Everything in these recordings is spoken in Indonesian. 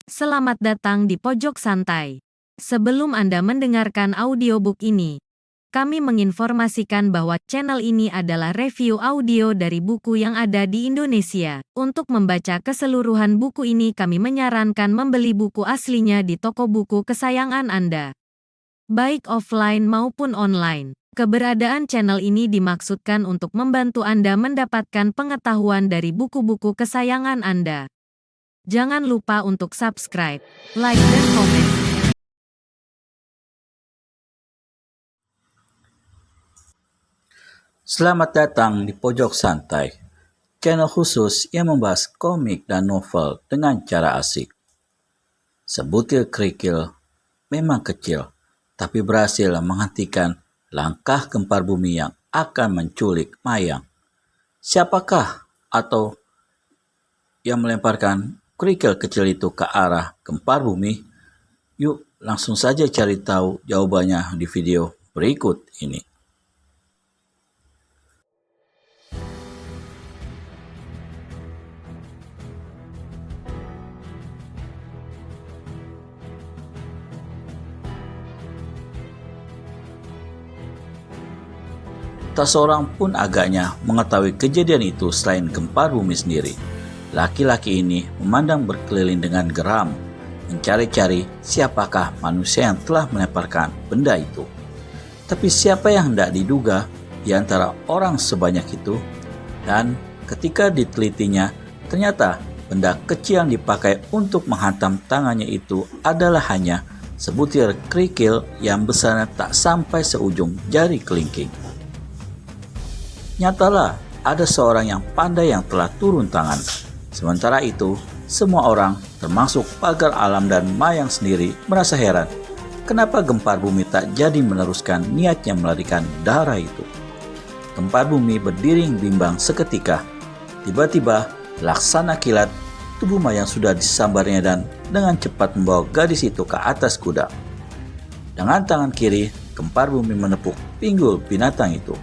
Selamat datang di Pojok Santai. Sebelum Anda mendengarkan audiobook ini, kami menginformasikan bahwa channel ini adalah review audio dari buku yang ada di Indonesia. Untuk membaca keseluruhan buku ini, kami menyarankan membeli buku aslinya di toko buku kesayangan Anda, baik offline maupun online. Keberadaan channel ini dimaksudkan untuk membantu Anda mendapatkan pengetahuan dari buku-buku kesayangan Anda. Jangan lupa untuk subscribe, like, dan komen. Selamat datang di Pojok Santai, channel khusus yang membahas komik dan novel dengan cara asik. Sebutir kerikil memang kecil, tapi berhasil menghentikan langkah gempar bumi yang akan menculik Mayang. Siapakah atau yang melemparkan kerikil kecil itu ke arah gempar bumi? Yuk langsung saja cari tahu jawabannya di video berikut ini. Tak seorang pun agaknya mengetahui kejadian itu selain gempar bumi sendiri. Laki-laki ini memandang berkeliling dengan geram, mencari-cari siapakah manusia yang telah melemparkan benda itu. Tapi siapa yang hendak diduga di antara orang sebanyak itu? Dan ketika ditelitinya, ternyata benda kecil yang dipakai untuk menghantam tangannya itu adalah hanya sebutir kerikil yang besarnya tak sampai seujung jari kelingking. Nyatalah ada seorang yang pandai yang telah turun tangan. Sementara itu, semua orang termasuk pagar alam dan Mayang sendiri merasa heran. Kenapa gempar bumi tak jadi meneruskan niatnya melarikan darah itu? Gempar bumi berdiri bimbang seketika. Tiba-tiba, laksana kilat, tubuh Mayang sudah disambarnya dan dengan cepat membawa gadis itu ke atas kuda. Dengan tangan kiri, gempar bumi menepuk pinggul binatang itu.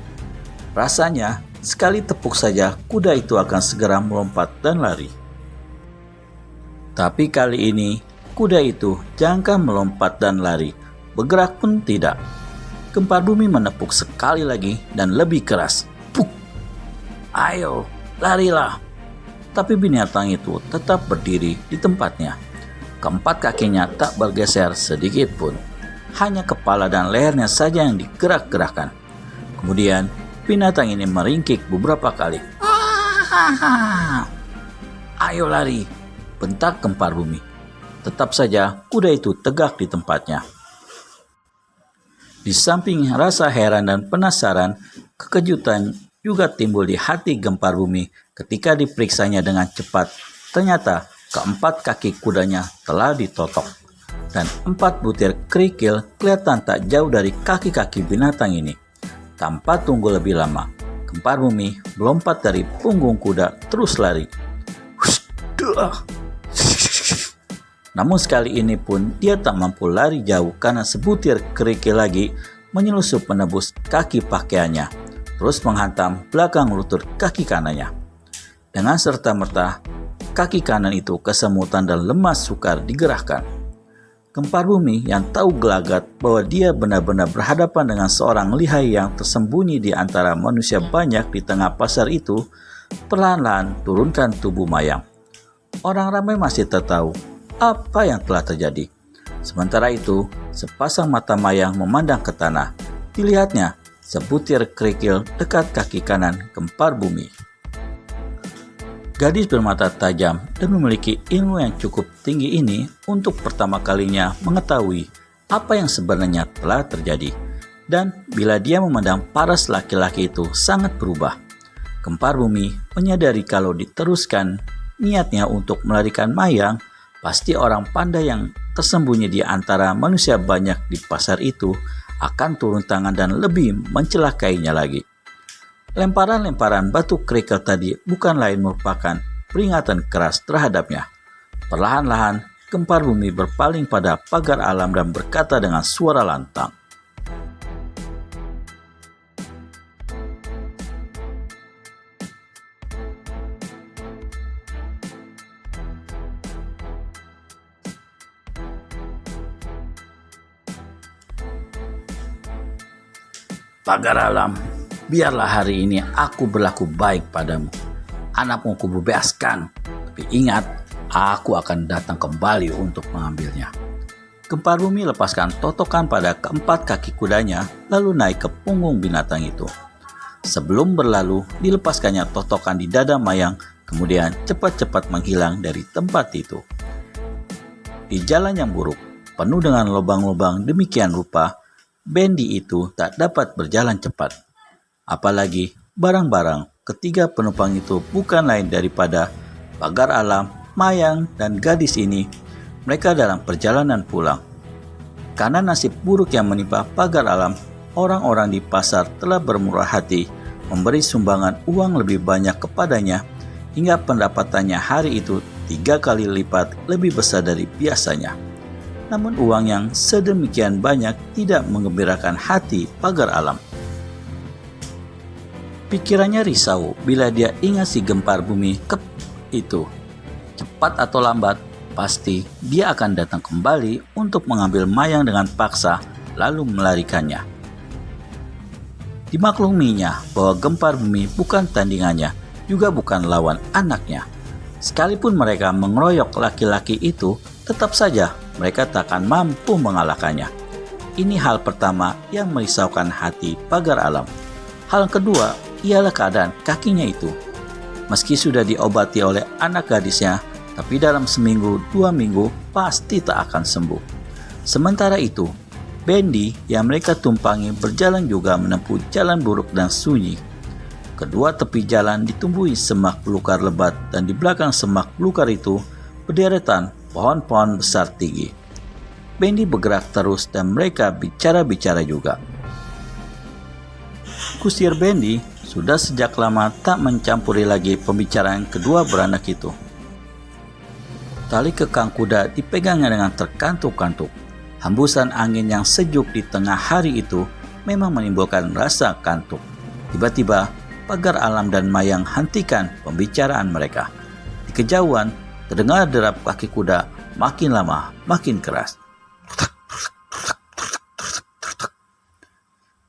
Rasanya, sekali tepuk saja kuda itu akan segera melompat dan lari. Tapi kali ini, kuda itu jangan melompat dan lari, bergerak pun tidak. Gempar bumi menepuk sekali lagi dan lebih keras. Puk! Ayo, larilah! Tapi binatang itu tetap berdiri di tempatnya. Keempat kakinya tak bergeser sedikit pun. Hanya kepala dan lehernya saja yang digerak-gerakkan. Kemudian, binatang ini meringkik beberapa kali. Ayo lari, bentak gempar bumi. Tetap saja kuda itu tegak di tempatnya. Di samping rasa heran dan penasaran, kekejutan juga timbul di hati gempar bumi ketika diperiksanya dengan cepat. Ternyata keempat kaki kudanya telah ditotok. Dan 4 butir kerikil kelihatan tak jauh dari kaki-kaki binatang ini. Tanpa tunggu lebih lama, gempar bumi melompat dari punggung kuda terus lari. Namun sekali ini pun dia tak mampu lari jauh karena sebutir kerikil lagi menyelusup menebus kaki pakaiannya, terus menghantam belakang lutut kaki kanannya. Dengan serta-merta, kaki kanan itu kesemutan dan lemas sukar digerakkan. Gempar bumi yang tahu gelagat bahwa dia benar-benar berhadapan dengan seorang lihai yang tersembunyi di antara manusia banyak di tengah pasar itu, perlahan-lahan turunkan tubuh Mayang. Orang ramai masih tak tahu apa yang telah terjadi. Sementara itu, sepasang mata Mayang memandang ke tanah. Dilihatnya sebutir kerikil dekat kaki kanan gempar bumi. Gadis bermata tajam dan memiliki ilmu yang cukup tinggi ini untuk pertama kalinya mengetahui apa yang sebenarnya telah terjadi. Dan bila dia memandang paras laki-laki itu sangat berubah, gempar bumi menyadari kalau diteruskan niatnya untuk melarikan Mayang, pasti orang pandai yang tersembunyi di antara manusia banyak di pasar itu akan turun tangan dan lebih mencelakainya lagi. Lemparan-lemparan batu kerikil tadi bukan lain merupakan peringatan keras terhadapnya. Perlahan-lahan, gempar bumi berpaling pada pagar alam dan berkata dengan suara lantang, Pagar alam, biarlah hari ini aku berlaku baik padamu. Anakmu kubebaskan, tapi ingat, aku akan datang kembali untuk mengambilnya. Gempar bumi lepaskan totokan pada keempat kaki kudanya, lalu naik ke punggung binatang itu. Sebelum berlalu, dilepaskannya totokan di dada Mayang, kemudian cepat-cepat menghilang dari tempat itu. Di jalan yang buruk, penuh dengan lubang-lubang demikian rupa, Bendy itu tak dapat berjalan cepat. Apalagi barang-barang ketiga penumpang itu bukan lain daripada Pagar Alam, Mayang, dan gadis ini. Mereka dalam perjalanan pulang. Karena nasib buruk yang menimpa Pagar Alam, orang-orang di pasar telah bermurah hati memberi sumbangan uang lebih banyak kepadanya hingga pendapatannya hari itu 3 kali lipat lebih besar dari biasanya. Namun uang yang sedemikian banyak tidak menggembirakan hati Pagar Alam. Pikirannya risau bila dia ingat si gempar bumi itu. Cepat atau lambat, pasti dia akan datang kembali untuk mengambil Mayang dengan paksa lalu melarikannya. Dimakluminya bahwa gempar bumi bukan tandingannya, juga bukan lawan anaknya. Sekalipun mereka mengeroyok laki-laki itu, tetap saja mereka takkan mampu mengalahkannya. Ini hal pertama yang merisaukan hati Pagar Alam. Hal kedua ialah keadaan kakinya itu. Meski sudah diobati oleh anak gadisnya, tapi dalam seminggu 2 minggu pasti tak akan sembuh. Sementara itu, Bendy yang mereka tumpangi berjalan juga menempuh jalan buruk dan sunyi. Kedua tepi jalan ditumbuhi semak belukar lebat dan di belakang semak belukar itu berderetan pohon-pohon besar tinggi. Bendy bergerak terus dan mereka bicara-bicara juga. Kusir Bendy sudah sejak lama tak mencampuri lagi pembicaraan kedua beranak itu. Tali kekang kuda dipegangnya dengan terkantuk-kantuk. Hembusan angin yang sejuk di tengah hari itu memang menimbulkan rasa kantuk. Tiba-tiba, Pagar Alam dan Mayang hentikan pembicaraan mereka. Di kejauhan, terdengar derap kaki kuda makin lama makin keras.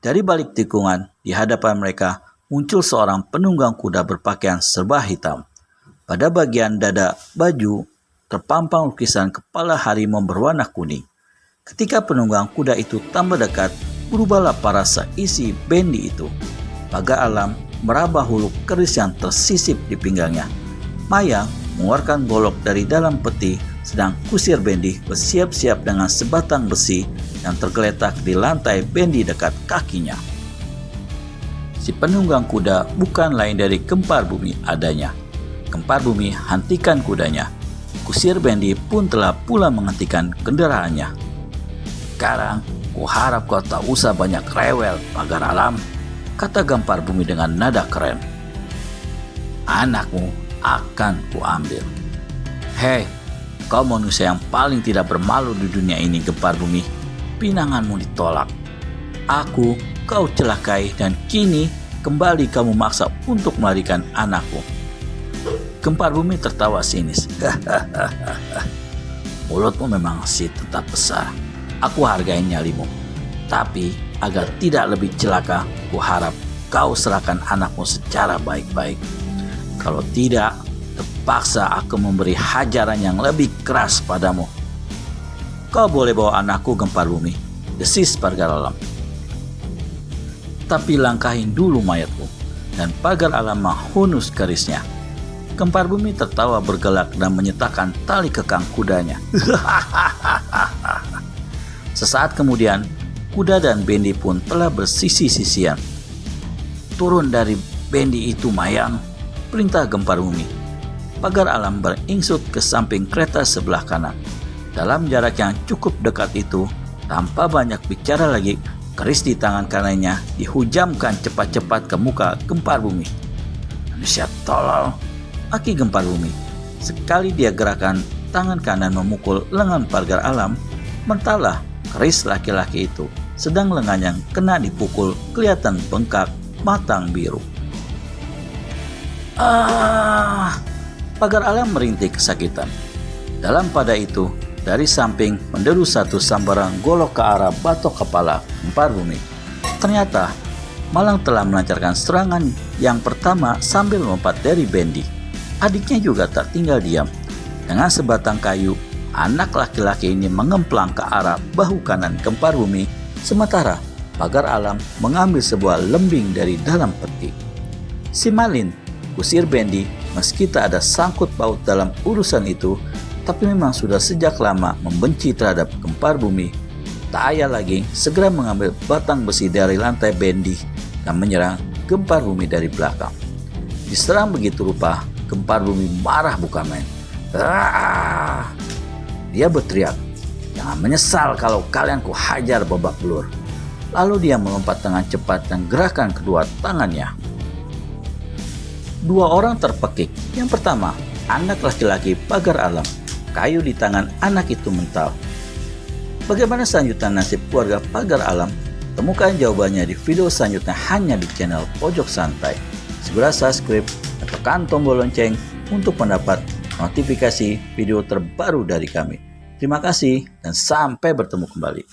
Dari balik tikungan, di hadapan mereka muncul seorang penunggang kuda berpakaian serba hitam. Pada bagian dada baju, terpampang lukisan kepala harimau berwarna kuning. Ketika penunggang kuda itu tambah dekat, berubahlah parasa isi Bendy itu. Pagar Alam meraba hulu keris yang tersisip di pinggangnya. Mayang mengeluarkan golok dari dalam peti, sedang kusir Bendy bersiap-siap dengan sebatang besi yang tergeletak di lantai Bendy dekat kakinya. Si penunggang kuda bukan lain dari gempar bumi adanya. Gempar bumi hentikan kudanya. Kusir Bendy pun telah pula menghentikan kendaraannya. Sekarang, kuharap kau tak usah banyak rewel, Pagar Alam, kata gempar bumi dengan nada keren. Anakmu akan kuambil. Hei, kau manusia yang paling tidak bermalu di dunia ini, gempar bumi. Pinanganmu ditolak. Aku kau celakai dan kini kembali kamu maksa untuk melarikan anakku. Gempar bumi tertawa sinis. Mulutmu memang sih tetap besar. Aku hargai nyalimu. Tapi agar tidak lebih celaka, kuharap kau serahkan anakmu secara baik-baik. Kalau tidak, terpaksa aku memberi hajaran yang lebih keras padamu. Kau boleh bawa anakku, gempar bumi, desis Pagar Alam. Tapi langkahin dulu mayatku. Dan Pagar Alam menghunus kerisnya. Gempar bumi tertawa bergelak dan menyetakkan tali kekang kudanya. Sesaat kemudian, kuda dan Bendy pun telah bersisi-sisian. Turun dari Bendy itu, Mayang, perintah gempar bumi. Pagar Alam beringsut ke samping kereta sebelah kanan. Dalam jarak yang cukup dekat itu, tanpa banyak bicara lagi, keris di tangan kanannya dihujamkan cepat-cepat ke muka gempar bumi. Manusia tolol, aki gempar bumi. Sekali dia gerakan tangan kanan memukul lengan Pagar Alam, mentahlah keris laki-laki itu, sedang lengannya kena dipukul kelihatan bengkak, matang biru. Pagar Alam merintih kesakitan. Dalam pada itu, dari samping menderu satu sambaran golok ke arah batok kepala gempar bumi. Ternyata Malang telah melancarkan serangan yang pertama sambil melompat dari Bendy. Adiknya juga tak tinggal diam. Dengan sebatang kayu, anak laki-laki ini mengemplang ke arah bahu kanan kempar bumi, sementara pagar alam mengambil sebuah lembing dari dalam peti. Si Malin usir Bendy meski tak ada sangkut paut dalam urusan itu, tapi memang sudah sejak lama membenci terhadap kempar bumi. Tak ayah lagi segera mengambil batang besi dari lantai Bendy dan menyerang kempar bumi dari belakang. Diserang begitu rupa, kempar bumi marah bukan main. Dia berteriak, "Jangan menyesal kalau kalian ku hajar babak belur." Lalu dia melompat dengan cepat dan gerakan kedua tangannya. Dua orang terpekik. Yang pertama, anak laki-laki pagar alam. Kayu di tangan anak itu mental. Bagaimana selanjutnya nasib keluarga pagar alam? Temukan jawabannya di video selanjutnya hanya di channel Pojok Santai. Segera subscribe dan tekan tombol lonceng untuk mendapat notifikasi video terbaru dari kami. Terima kasih dan sampai bertemu kembali.